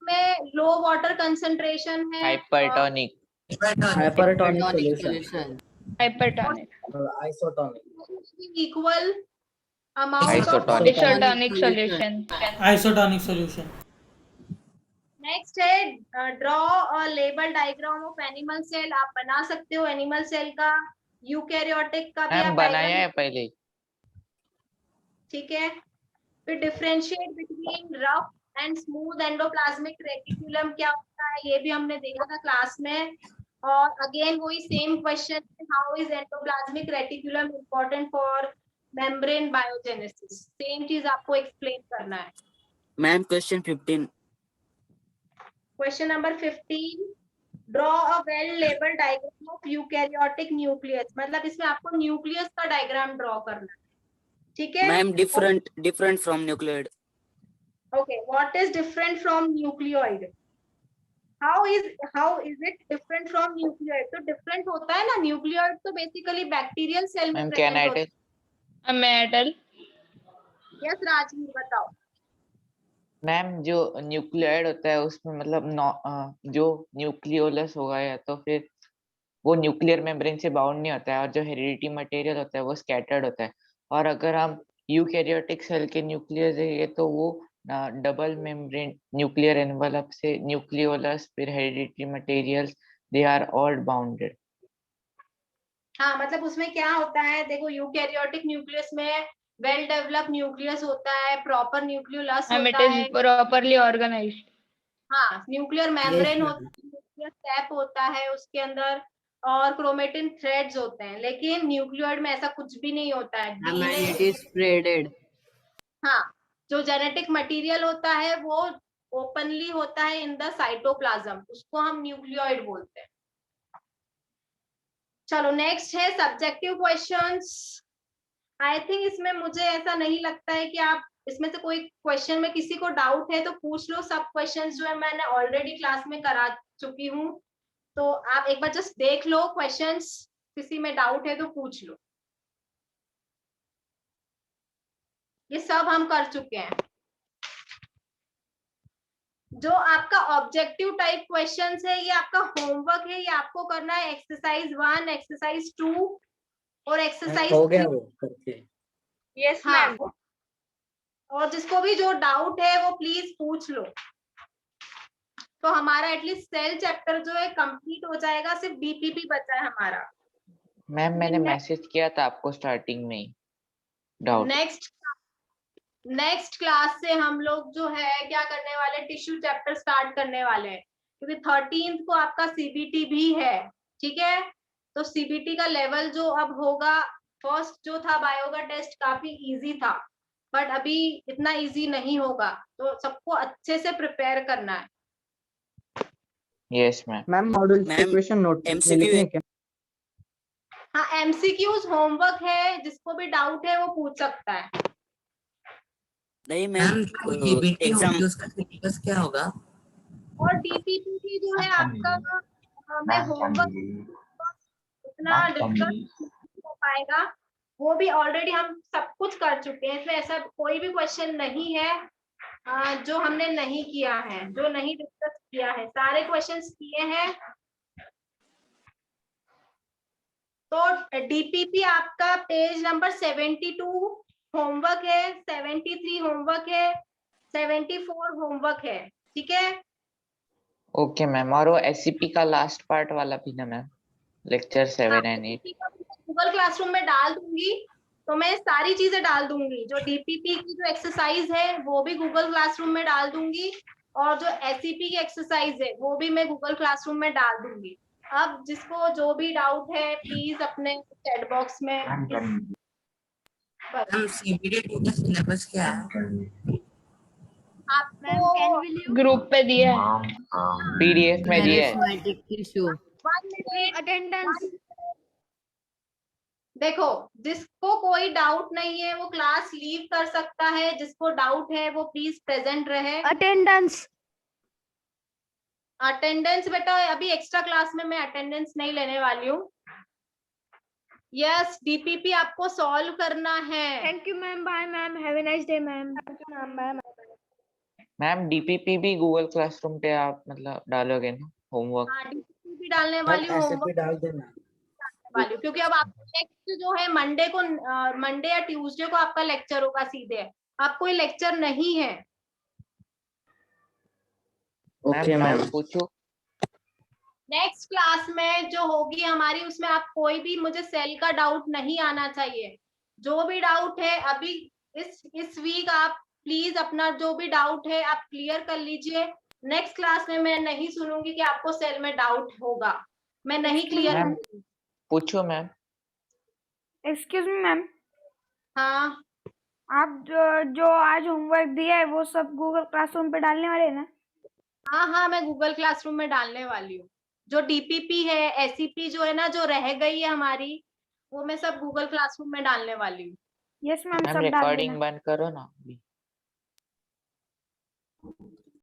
में low water concentration है, hypertonic. Hypertonic solution. Hypertonic. Isotonic. Equal amount of. Isotonic. Isotonic solution. Isotonic solution. Next है, draw a label diagram of animal cell. आप बना सकते हो एनिमल सेल का, यूकैरियोटिक का भी मैम आप बनाया डायग्राम, है पहले। ठीक है। फिर differentiate between rough and smooth endoplasmic reticulum क्या होता है, ये भी हमने देखा था क्लास में। और अगेन वही same question, how is endoplasmic reticulum important for membrane biogenesis, same चीज आपको एक्सप्लेन करना है। Ma'am, question 15. Question number 15, draw a well label diagram of eukaryotic nucleus, मतलब इसमें आपको न्यूक्लियस का डायग्राम ड्रॉ करना है, ठीक है। Ma'am, different from nucleoid. Okay, what is different from nucleoid? How is it different from nucleoid? तो different होता है ना, nucleoid तो basically bacterial cell में मैम present होता है। Metal. Yes, राजवीर बताओ। मैम जो न्यूक्लियोइड होता है उसमें मतलब जो न्यूक्लियोलस होगा या तो फिर वो न्यूक्लियर मेम्ब्रेन से बाउंड नहीं होता है, और जो हेरिडिटी मटेरियल होता है वो स्कैटर्ड होता है। और अगर हम यूकैरियोटिक सेल के न्यूक्लियस देखेंगे तो वो डबल मेम्ब्रेन न्यूक्लियर एनवलप से न्यूक्लियोलस फिर heredity materials they are all bounded. हाँ, मतलब उसमें क्या होता है, देखो यूकैरियोटिक न्यूक्लियस में वेल डेवलप न्यूक्लियस होता है, प्रॉपर न्यूक्लियोलस It होता है, is properly organized. हाँ, न्यूक्लियर मेम्ब्रेन होता है, न्यूक्लियर कैप होता है उसके अंदर, और क्रोमेटिन थ्रेड्स होते हैं। लेकिन न्यूक्लियोइड में ऐसा कुछ भी नहीं होता है। And it is spreaded. हाँ, जो जेनेटिक मटेरियल होता है वो ओपनली होता है इन द साइटोप्लाज्म, उसको हम न्यूक्लियोइड बोलते हैं। चलो नेक्स्ट है सब्जेक्टिव क्वेश्चंस। आई थिंक इसमें मुझे ऐसा नहीं लगता है कि आप इसमें से कोई क्वेश्चन में किसी को डाउट है तो पूछ लो। सब क्वेश्चंस जो है मैंने ऑलरेडी क्लास में करा चुकी हूँ, तो आप एक बार जस्ट देख लो क्वेश्चंस, किसी में डाउट है तो पूछ लो। ये सब हम कर चुके हैं। जो आपका ऑब्जेक्टिव टाइप क्वेश्चंस है ये आपका होमवर्क है, ये आपको करना है एक्सरसाइज 1, एक्सरसाइज 2 और एक्सरसाइज 3। यस हाँ, मैम। और जिसको भी जो डाउट है वो प्लीज पूछ लो। तो हमारा एटलीस्ट सेल चैप्टर जो है कंप्लीट हो जाएगा, सिर्फ बीपीपी बचा है हमारा। मैम मैंने मैसेज किया था आपको स्टार्टिंग में ही डाउट। नेक्स्ट क्लास से हम लोग जो है क्या करने वाले, टिश्यू चैप्टर स्टार्ट करने वाले हैं, क्योंकि 13th को आपका सीबीटी भी है, ठीक है। तो सीबीटी का लेवल जो अब होगा, फर्स्ट जो था बायो का टेस्ट काफी इजी था, बट अभी इतना इजी नहीं होगा, तो सबको अच्छे से प्रिपेयर करना है। Yes ma'am. मैम मॉड्यूल से क्वेश्चन नोट MCQ लिखे क्या? हाँ, एमसीक्यूज होमवर्क है, जिसको भी डाउट है वो पूछ सकता है। नहीं मैम, एग्जाम उसका सिलेबस क्या होगा? और डीपीपी जो है आपका, हमें होमवर्क उतना डिस्कस नहीं हो पाएगा, वो भी ऑलरेडी हम सब कुछ कर चुके हैं। इसमें ऐसा कोई भी क्वेश्चन नहीं है जो हमने नहीं किया है, जो नहीं डिस्कस किया है, सारे क्वेश्चंस किए हैं। तो डीपीपी आपका पेज नंबर 72 होमवर्क है, 73 होमवर्क है, 74 होमवर्क है, ठीक है। ओके मैम, और वो एससीपी का लास्ट पार्ट वाला भी ना ma'am, lecture 7 and 8 Google classroom में डाल दूंगी, तो मैं सारी चीजें डाल दूंगी। जो डीपीपी की जो एक्सरसाइज है वो भी गूगल क्लासरूम में डाल दूंगी, और जो एससीपी की एक्सरसाइज है वो भी मैं गूगल क्लासरूम में डाल दूंगी। अब जिसको जो भी डाउट है प्लीज अपने चैट बॉक्स में सीबीटी का सिलेबस क्या है? आपको ग्रुप पे दिया है। पीडीएफ में दिया है। Arithmetic issue. अटेंडेंस देखो, जिसको कोई डाउट नहीं है वो क्लास लीव कर सकता है, जिसको डाउट है वो प्लीज प्रेजेंट रहे। अटेंडेंस अटेंडेंस बेटा अभी एक्स्ट्रा क्लास में मैं अटेंडेंस नहीं लेने वाली हूँ। यस, डीपीपी आपको सॉल्व करना है। Thank you ma'am, bye ma'am, have a nice day ma'am. Ma'am DPP भी गूगल क्लासरूम पे आप मतलब डालोगे ना होमवर्क? हाँ, डीपीपी भी डालने वाली हूँ, होमवर्क डाल देना वाली हूँ, क्योंकि अब आपका नेक्स्ट जो है मंडे या ट्यूसडे को आपका लेक्चर होगा सीधे, अब कोई लेक्चर नहीं है। Okay ma'am. पूछो। नेक्स्ट क्लास में जो होगी हमारी, उसमें आप कोई भी मुझे सेल का डाउट नहीं आना चाहिए। जो भी डाउट है अभी इस वीक आप प्लीज अपना जो भी डाउट है आप क्लियर कर लीजिए। नेक्स्ट क्लास में मैं नहीं सुनूंगी कि आपको सेल में डाउट होगा, मैं नहीं क्लियर मैम पूछो मैम। एक्सक्यूज मी मैम, हाँ, आप जो आज होमवर्क दिया है वो सब गूगल क्लासरूम पे डालने वाले हैं ना? हाँ, मैं गूगल क्लासरूम में डालने वाली हूँ। जो डीपीपी है, एसईपी जो है ना, जो रह गई है हमारी, वो मैं सब गूगल क्लासरूम में डालने वाली हूँ। यस मैम, सब डाल रिकॉर्डिंग देना। बंद करो ना अभी।